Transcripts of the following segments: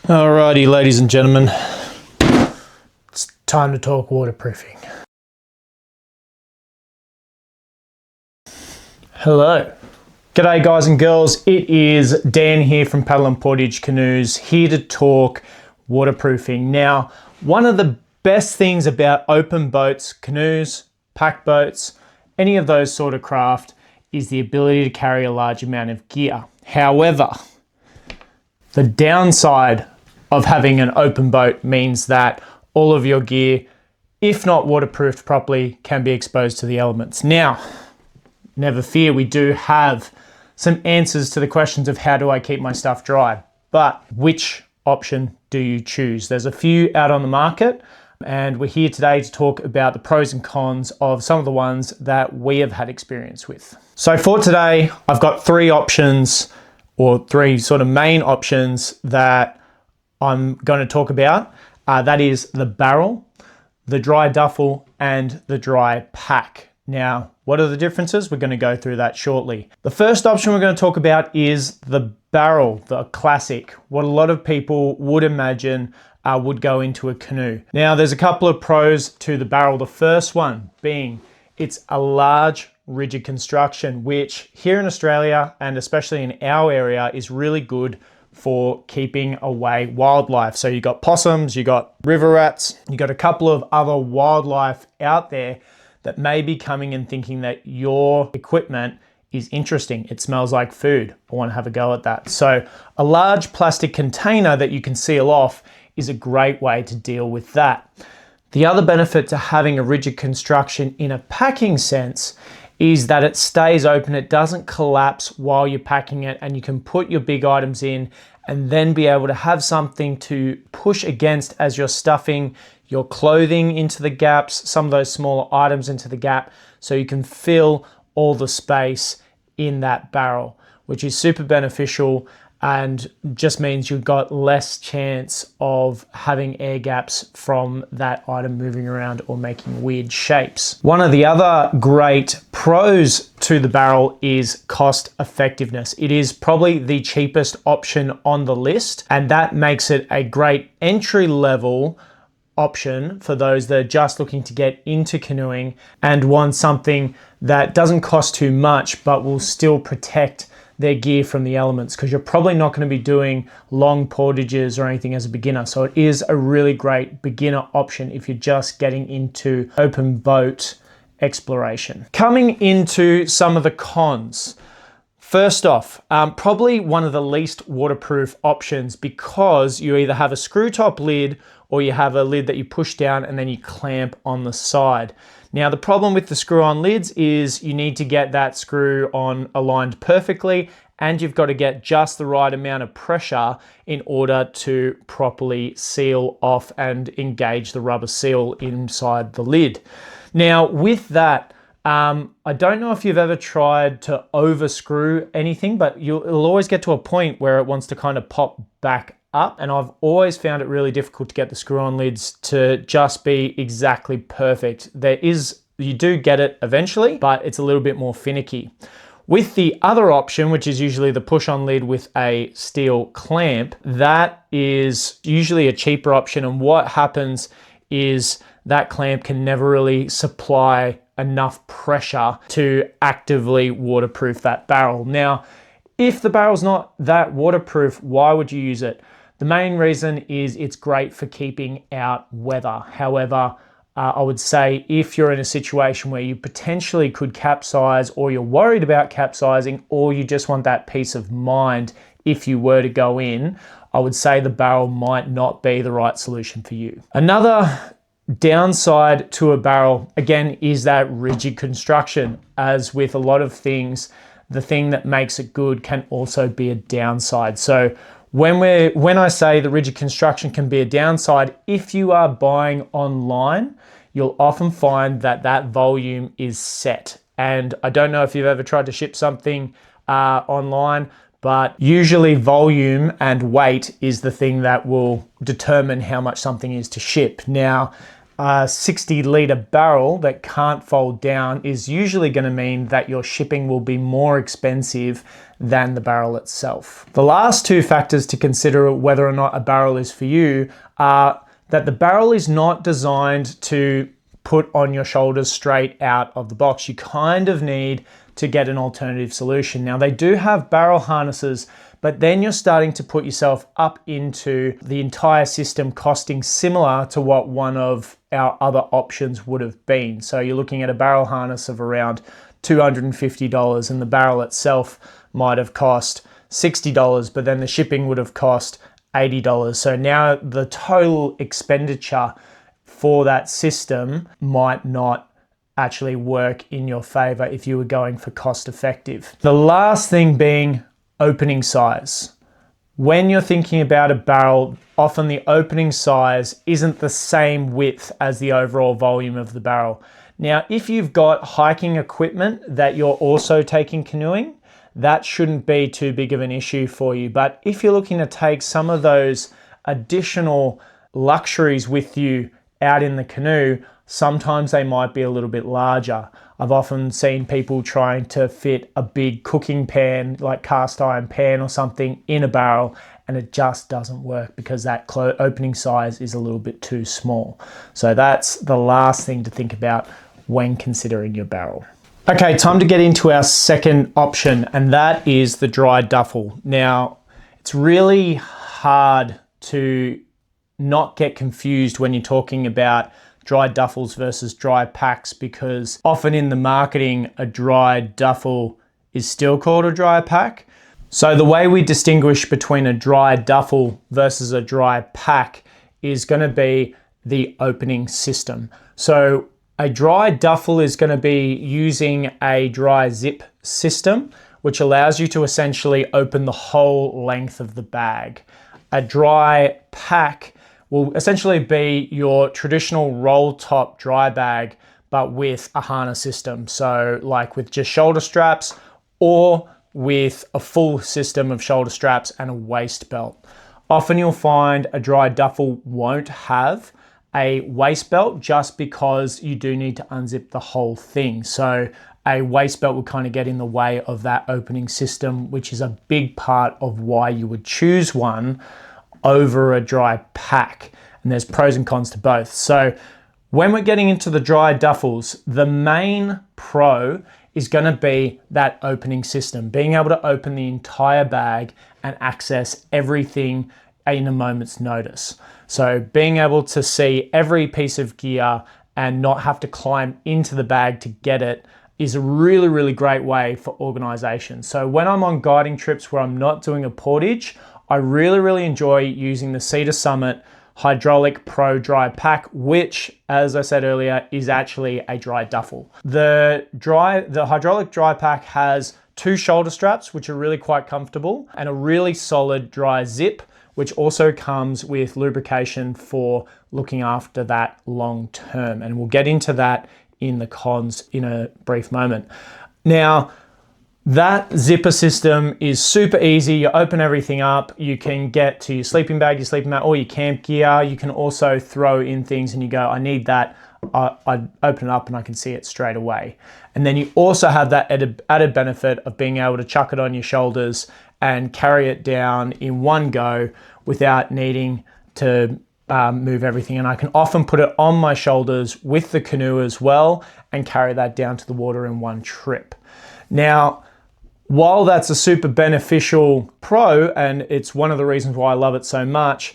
Alrighty, ladies and gentlemen, it's time to talk waterproofing. Hello. G'day guys and girls, it is Dan here from Paddle and Portage Canoes, here to talk waterproofing. Now, one of the best things about open boats, canoes, pack boats, any of those sort of craft is the ability to carry a large amount of gear. However, the downside of having an open boat means that all of your gear, if not waterproofed properly, can be exposed to the elements. Now, never fear, we do have some answers to the questions of how do I keep my stuff dry, but which option do you choose? There's a few out on the market, and we're here today to talk about the pros and cons of some of the ones that we have had experience with. So for today, I've got three options, or three sort of main options that I'm going to talk about. That is the barrel, the dry duffel, and the dry pack. Now, what are the differences? We're going to go through that shortly. The first option we're going to talk about is the barrel, the classic, what a lot of people would imagine would go into a canoe. Now, there's a couple of pros to the barrel. The first one being it's a large, rigid construction, which here in Australia, and especially in our area, is really good for keeping away wildlife. So you got possums, you got river rats, you got a couple of other wildlife out there that may be coming and thinking that your equipment is interesting. It smells like food. I want to have a go at that. So a large plastic container that you can seal off is a great way to deal with that. The other benefit to having a rigid construction in a packing sense is that it stays open, it doesn't collapse while you're packing it, and you can put your big items in and then be able to have something to push against as you're stuffing your clothing into the gaps, some of those smaller items into the gap, so you can fill all the space in that barrel, which is super beneficial and just means you've got less chance of having air gaps from that item moving around or making weird shapes. One of the other great pros to the barrel is cost effectiveness. It is probably the cheapest option on the list, and that makes it a great entry level option for those that are just looking to get into canoeing and want something that doesn't cost too much but will still protect their gear from the elements, because you're probably not going to be doing long portages or anything as a beginner. So it is a really great beginner option if you're just getting into open boat exploration. Coming into some of the cons. First off, probably one of the least waterproof options, because you either have a screw top lid or you have a lid that you push down and then you clamp on the side. Now, the problem with the screw-on lids is you need to get that screw on aligned perfectly, and you've got to get just the right amount of pressure in order to properly seal off and engage the rubber seal inside the lid. Now, with that, I don't know if you've ever tried to over-screw anything, but it'll always get to a point where it wants to kind of pop back up, and I've always found it really difficult to get the screw-on lids to just be exactly perfect. You do get it eventually, but it's a little bit more finicky. With the other option, which is usually the push-on lid with a steel clamp, that is usually a cheaper option, and what happens is that clamp can never really supply enough pressure to actively waterproof that barrel. Now, if the barrel's not that waterproof, why would you use it? The main reason is it's great for keeping out weather. However, I would say if you're in a situation where you potentially could capsize, or you're worried about capsizing, or you just want that peace of mind if you were to go in, I would say the barrel might not be the right solution for you. Another downside to a barrel, again, is that rigid construction. As with a lot of things, the thing that makes it good can also be a downside. So when I say the rigid construction can be a downside, if you are buying online, you'll often find that that volume is set. And I don't know if you've ever tried to ship something online, but usually volume and weight is the thing that will determine how much something is to ship. Now, a 60-litre barrel that can't fold down is usually going to mean that your shipping will be more expensive than the barrel itself. The last two factors to consider whether or not a barrel is for you are that the barrel is not designed to put on your shoulders straight out of the box. You kind of need to get an alternative solution. Now, they do have barrel harnesses, but then you're starting to put yourself up into the entire system costing similar to what one of our other options would have been. So you're looking at a barrel harness of around $250, and the barrel itself might have cost $60, but then the shipping would have cost $80. So now the total expenditure for that system might not actually work in your favor if you were going for cost effective. The last thing being opening size. When you're thinking about a barrel, often the opening size isn't the same width as the overall volume of the barrel. Now, if you've got hiking equipment that you're also taking canoeing, that shouldn't be too big of an issue for you. But if you're looking to take some of those additional luxuries with you out in the canoe, sometimes they might be a little bit larger. I've often seen people trying to fit a big cooking pan, like cast iron pan or something, in a barrel, and it just doesn't work because that opening size is a little bit too small. So that's the last thing to think about when considering your barrel. Okay, time to get into our second option, and that is the dry duffel. Now, it's really hard to not get confused when you're talking about dry duffels versus dry packs, because often in the marketing, a dry duffel is still called a dry pack. So the way we distinguish between a dry duffel versus a dry pack is going to be the opening system. So a dry duffel is going to be using a dry zip system, which allows you to essentially open the whole length of the bag. A dry pack will essentially be your traditional roll top dry bag, but with a harness system. So like with just shoulder straps, or with a full system of shoulder straps and a waist belt. Often you'll find a dry duffel won't have a waist belt just because you do need to unzip the whole thing. So a waist belt will kind of get in the way of that opening system, which is a big part of why you would choose one over a dry pack. And there's pros and cons to both. So when we're getting into the dry duffels, the main pro is going to be that opening system, being able to open the entire bag and access everything in a moment's notice. So being able to see every piece of gear and not have to climb into the bag to get it is a really, really great way for organization. So when I'm on guiding trips where I'm not doing a portage, I really, really enjoy using the Cedar Summit Hydraulic Pro Dry Pack, which, as I said earlier, is actually a dry duffel. The Hydraulic Dry Pack has two shoulder straps, which are really quite comfortable, and a really solid dry zip, which also comes with lubrication for looking after that long term. And we'll get into that in the cons in a brief moment. Now, that zipper system is super easy. You open everything up. You can get to your sleeping bag, your sleeping mat, or your camp gear. You can also throw in things and you go, I need that. I open it up and I can see it straight away. And then you also have that added benefit of being able to chuck it on your shoulders and carry it down in one go without needing to move everything. And I can often put it on my shoulders with the canoe as well and carry that down to the water in one trip. Now, while that's a super beneficial pro, and it's one of the reasons why I love it so much,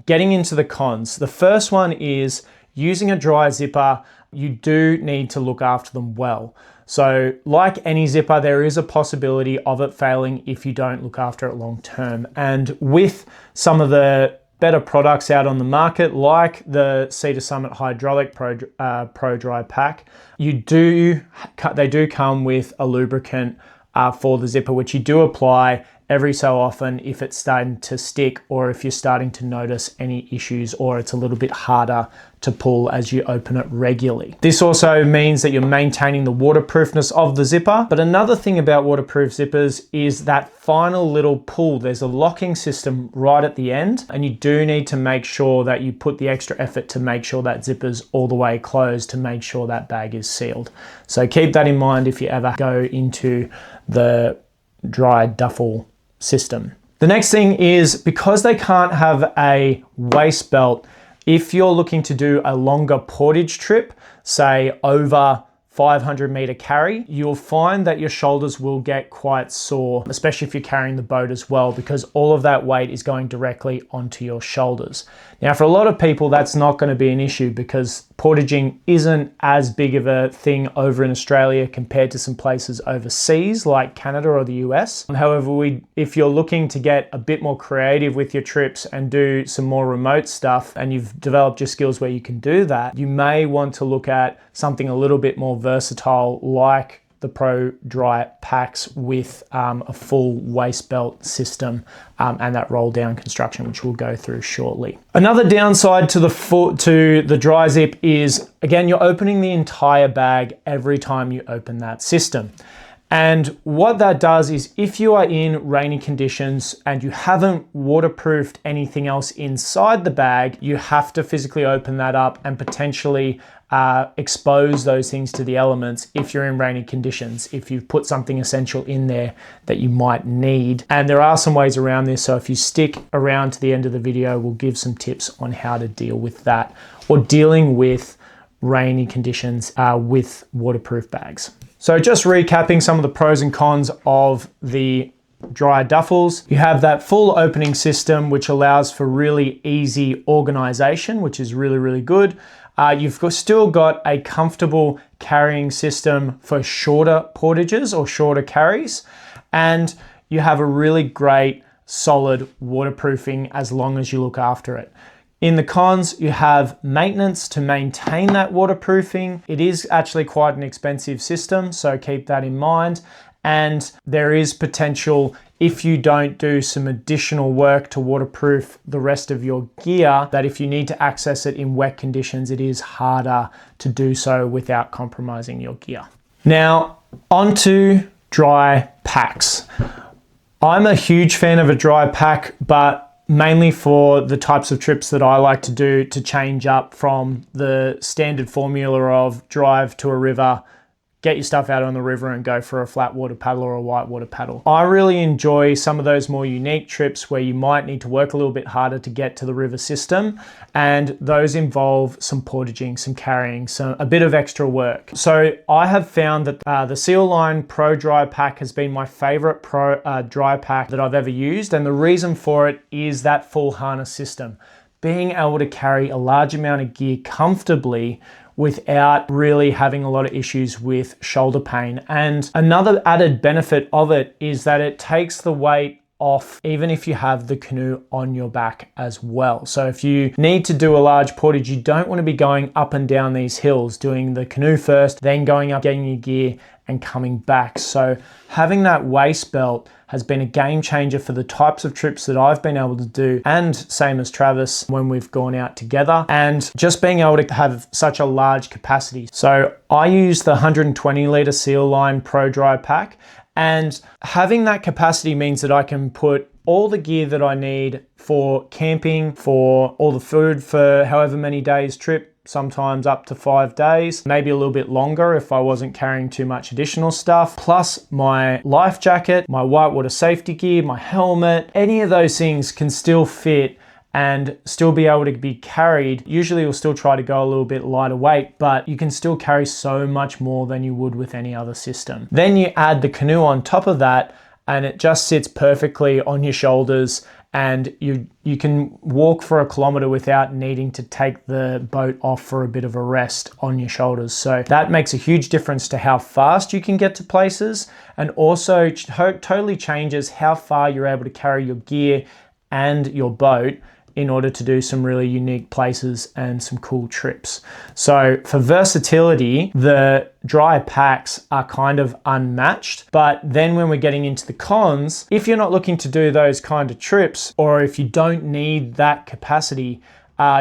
getting into the cons. The first one is using a dry zipper, you do need to look after them well. So like any zipper, there is a possibility of it failing if you don't look after it long term. And with some of the better products out on the market, like the Cedar Summit Hydraulic Pro Dry Pack, they do come with a lubricant for the zipper, which you do apply every so often if it's starting to stick or if you're starting to notice any issues or it's a little bit harder to pull as you open it regularly. This also means that you're maintaining the waterproofness of the zipper. But another thing about waterproof zippers is that final little pull. There's a locking system right at the end, and you do need to make sure that you put the extra effort to make sure that zipper's all the way closed to make sure that bag is sealed. So keep that in mind if you ever go into the dry duffel system. The next thing is, because they can't have a waist belt, if you're looking to do a longer portage trip, say over 500 meter carry, you'll find that your shoulders will get quite sore, especially if you're carrying the boat as well, because all of that weight is going directly onto your shoulders. Now, for a lot of people, that's not going to be an issue because portaging isn't as big of a thing over in Australia compared to some places overseas like Canada or the US. However, if you're looking to get a bit more creative with your trips and do some more remote stuff, and you've developed your skills where you can do that, you may want to look at something a little bit more versatile like the Pro Dry packs with a full waist belt system and that roll down construction, which we'll go through shortly. Another downside to the dry zip is, again, you're opening the entire bag every time you open that system. And what that does is, if you are in rainy conditions and you haven't waterproofed anything else inside the bag, you have to physically open that up and potentially expose those things to the elements if you're in rainy conditions, if you've put something essential in there that you might need. And there are some ways around this, so if you stick around to the end of the video, we'll give some tips on how to deal with that, or dealing with rainy conditions with waterproof bags. So just recapping some of the pros and cons of the dry duffels. You have that full opening system, which allows for really easy organization, which is really, really good. You've still got a comfortable carrying system for shorter portages or shorter carries. And you have a really great solid waterproofing as long as you look after it. In the cons, you have maintenance to maintain that waterproofing. It is actually quite an expensive system, so keep that in mind. And there is potential, if you don't do some additional work to waterproof the rest of your gear, that if you need to access it in wet conditions, it is harder to do so without compromising your gear. Now, onto dry packs. I'm a huge fan of a dry pack, but mainly for the types of trips that I like to do, to change up from the standard formula of drive to a river, get your stuff out on the river and go for a flat water paddle or a white water paddle. I really enjoy some of those more unique trips where you might need to work a little bit harder to get to the river system, and those involve some portaging, some carrying, a bit of extra work. So I have found that the Seal Line Pro Dry Pack has been my favorite dry pack that I've ever used, and the reason for it is that full harness system. Being able to carry a large amount of gear comfortably without really having a lot of issues with shoulder pain. And another added benefit of it is that it takes the weight off even if you have the canoe on your back as well. So if you need to do a large portage, you don't want to be going up and down these hills, doing the canoe first, then going up, getting your gear and coming back. So having that waist belt has been a game changer for the types of trips that I've been able to do, and same as Travis when we've gone out together, and just being able to have such a large capacity. So I use the 120 litre Seal Line Pro Dry Pack, and having that capacity means that I can put all the gear that I need for camping, for all the food for however many days trip, sometimes up to 5 days, maybe a little bit longer if I wasn't carrying too much additional stuff, plus my life jacket, my whitewater safety gear, my helmet. Any of those things can still fit and still be able to be carried. Usually you'll still try to go a little bit lighter weight, but you can still carry so much more than you would with any other system. Then you add the canoe on top of that, and it just sits perfectly on your shoulders, and you can walk for a kilometer without needing to take the boat off for a bit of a rest on your shoulders. So that makes a huge difference to how fast you can get to places, and also totally changes how far you're able to carry your gear and your boat in order to do some really unique places and some cool trips. So for versatility, the dry packs are kind of unmatched. But then when we're getting into the cons, if you're not looking to do those kind of trips, or if you don't need that capacity,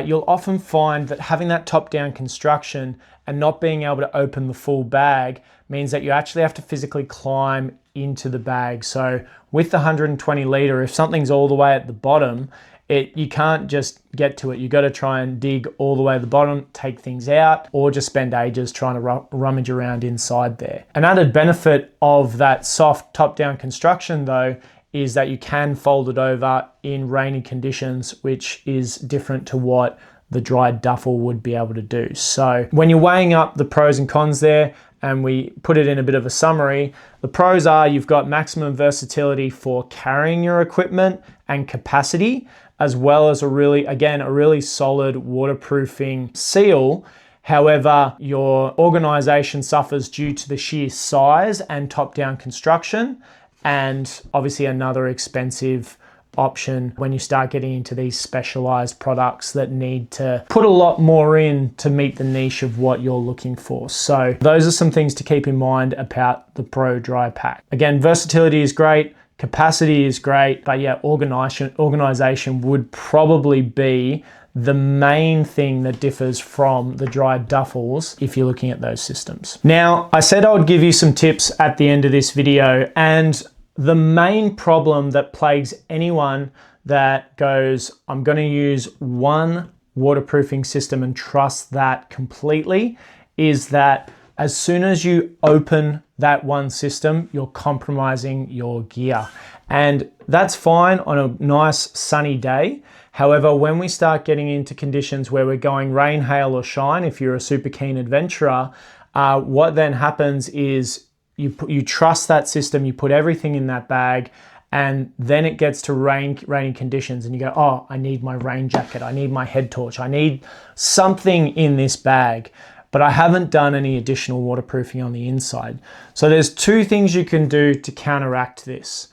you'll often find that having that top-down construction and not being able to open the full bag means that you actually have to physically climb into the bag. So with the 120 litre, if something's all the way at the bottom, you can't just get to it. You got to try and dig all the way to the bottom, take things out, or just spend ages trying to rummage around inside there. An added benefit of that soft top-down construction though is that you can fold it over in rainy conditions, which is different to what the dry duffel would be able to do. So when you're weighing up the pros and cons there, and we put it in a bit of a summary, the pros are you've got maximum versatility for carrying your equipment and capacity, as well as a really solid waterproofing seal. However, your organization suffers due to the sheer size and top-down construction, and obviously another expensive option when you start getting into these specialized products that need to put a lot more in to meet the niche of what you're looking for. So those are some things to keep in mind about the Pro Dry Pack. Again, versatility is great, capacity is great, but yeah, organization would probably be the main thing that differs from the dry duffels if you're looking at those systems. Now, I said I would give you some tips at the end of this video, and the main problem that plagues anyone that goes, I'm going to use one waterproofing system and trust that completely, is that as soon as you open that one system, you're compromising your gear. And that's fine on a nice sunny day. However, when we start getting into conditions where we're going rain, hail, or shine, if you're a super keen adventurer, what then happens is you trust that system, you put everything in that bag, and then it gets to rainy conditions and you go, oh, I need my rain jacket, I need my head torch, I need something in this bag, but I haven't done any additional waterproofing on the inside. So there's two things you can do to counteract this.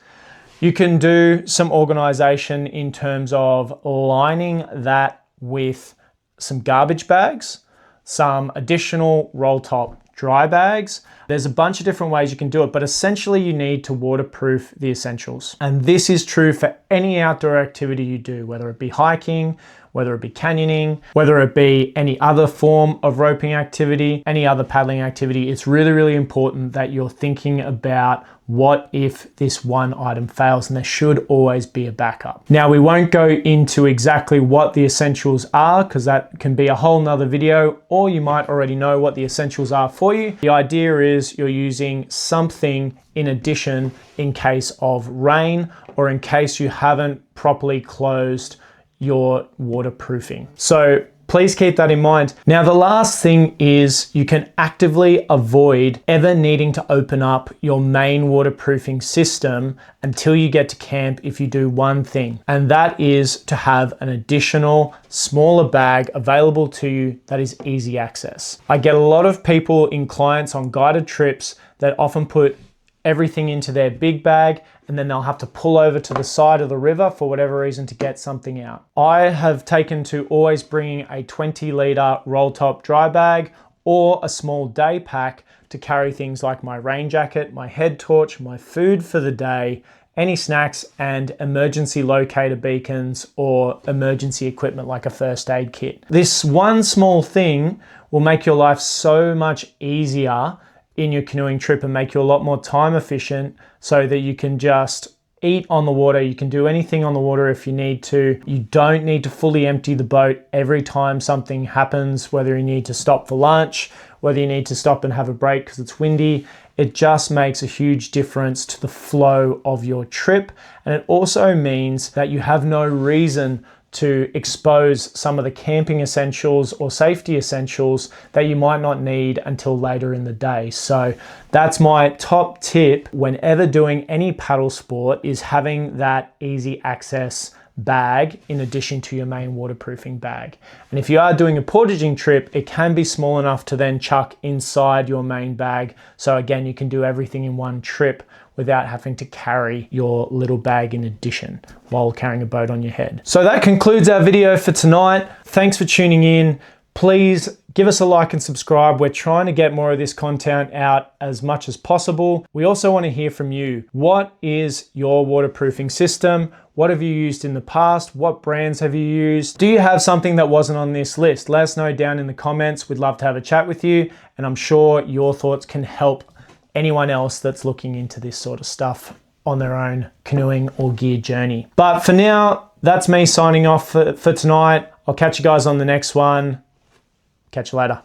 You can do some organization in terms of lining that with some garbage bags, some additional roll top dry bags. There's a bunch of different ways you can do it, but essentially you need to waterproof the essentials. And this is true for any outdoor activity you do, whether it be hiking, whether it be canyoning, whether it be any other form of roping activity, any other paddling activity. It's really, really important that you're thinking about what if this one item fails, and there should always be a backup. Now, we won't go into exactly what the essentials are because that can be a whole nother video, or you might already know what the essentials are for you. The idea is you're using something in addition in case of rain or in case you haven't properly closed your waterproofing. So please keep that in mind. Now, the last thing is you can actively avoid ever needing to open up your main waterproofing system until you get to camp if you do one thing, and that is to have an additional smaller bag available to you that is easy access. I get a lot of people in clients on guided trips that often put everything into their big bag, and then they'll have to pull over to the side of the river for whatever reason to get something out. I have taken to always bringing a 20 litre roll top dry bag or a small day pack to carry things like my rain jacket, my head torch, my food for the day, any snacks, and emergency locator beacons or emergency equipment like a first aid kit. This one small thing will make your life so much easier in your canoeing trip and make you a lot more time efficient, so that you can just eat on the water, you can do anything on the water if you need to. You don't need to fully empty the boat every time something happens, whether you need to stop for lunch, whether you need to stop and have a break because it's windy. It just makes a huge difference to the flow of your trip. And it also means that you have no reason to expose some of the camping essentials or safety essentials that you might not need until later in the day. So that's my top tip whenever doing any paddle sport, is having that easy access bag in addition to your main waterproofing bag. And if you are doing a portaging trip, it can be small enough to then chuck inside your main bag. So again, you can do everything in one trip without having to carry your little bag in addition while carrying a boat on your head. So that concludes our video for tonight. Thanks for tuning in. Please give us a like and subscribe. We're trying to get more of this content out as much as possible. We also want to hear from you. What is your waterproofing system? What have you used in the past? What brands have you used? Do you have something that wasn't on this list? Let us know down in the comments. We'd love to have a chat with you, and I'm sure your thoughts can help anyone else that's looking into this sort of stuff on their own canoeing or gear journey. But for now, that's me signing off for tonight. I'll catch you guys on the next one. Catch you later.